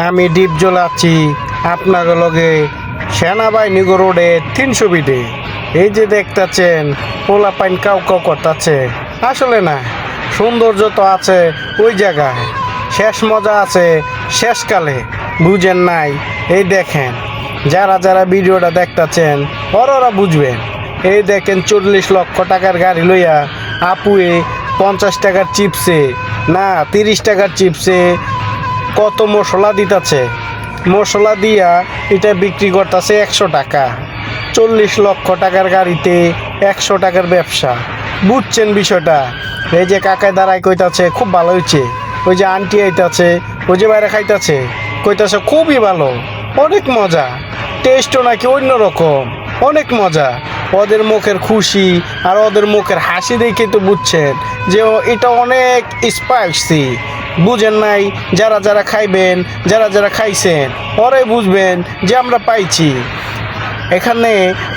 আমি ডিপজল আছি আপনার লগে সেনাবাহিনী রোডে 300 ফিটে। এই যে দেখতেছেন পোলা পাইন কাউ কাউ করতেছে। আসলে না, সৌন্দর্য তো আছে ওই জায়গায়, শেষ মজা আছে শেষকালে, বুঝেন নাই? এই দেখেন, যারা যারা ভিডিওটা দেখতেছেন ওরা বুঝবেন। এই দেখেন 40 লক্ষ টাকার গাড়ি লইয়া আপুয়ে 50 টাকার চিপসে না 30 টাকার চিপসে কত মশলা দিতেছে, মশলা দিয়া এটা বিক্রি করতেছে 100 টাকা। 40 লক্ষ টাকার গাড়িতে 100 টাকার ব্যবসা, বুঝছেন বিষয়টা? এই যে কাকায় দাঁড়ায় কইতাছে খুব ভালো হয়েছে, ওই যে আন্টি আইতাছে, ওই যে বাইরে খাইতাছে কইতাছে খুবই ভালো, অনেক মজা, টেস্টও নাকি অন্যরকম, অনেক মজা। ওদের মুখের খুশি আর ওদের মুখের হাসি দেখে তো বুঝছেন যে এটা অনেক স্পাইসি। বুঝেন নাই? যারা যারা খাইবেন, যারা যারা খাইছেন ওরাই বুঝবেন যে আমরা পাইছি। এখানে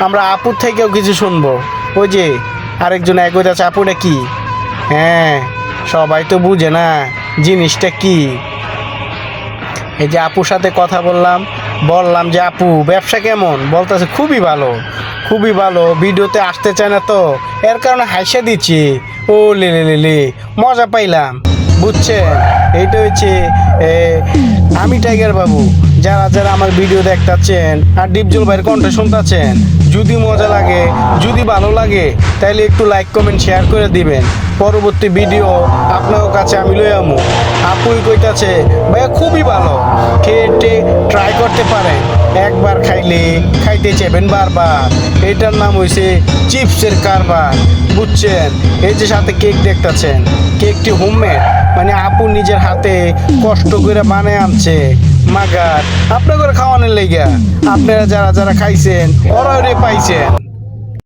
আমরা আপুর থেকেও কিছু শুনবো। ওই যে আরেকজন এক আছে, আপুটা কি? হ্যাঁ, সবাই তো বুঝে না জিনিসটা কি। এই যে আপুর সাথে কথা বললাম যে আপু ব্যবসা কেমন? বলতেছে খুবই ভালো, খুবই ভালো। ভিডিওতে আসতে চায় না তো এর কারণে হাসিয়ে দিচ্ছি। ও লে লে লে লে, মজা পাইলাম, বুঝছেন? এইটা হচ্ছে আমি টাইগার বাবু। যারা যারা আমার ভিডিও দেখতেছেন আর ডিপজল ভাইয়ের কণ্ঠ শুনতেছেন, যদি মজা লাগে, যদি ভালো লাগে, তাহলে একটু লাইক কমেন্ট শেয়ার করে দিবেন। পরবর্তী ভিডিও আপনার কাছে আমি লই আমু। আপুই কইতাছে ভাইয়া খুবই ভালো, খেয়ে ট্রাই করতে পারেন, একবার খাইলে খাইতে চাইবেন বারবার। এটার নাম হইছে চিপসের কারবার, বুঝছেন? এই যে সাথে কেক দেখতেছেন, কেকটি হোমমেড, মানে আপু নিজের হাতে কষ্ট করে বানিয়ে আনছে মাগার আপনার করে খাওয়ানোর লেগা। আপনারা যারা যারা খাইছেন ওরা পাইছেন।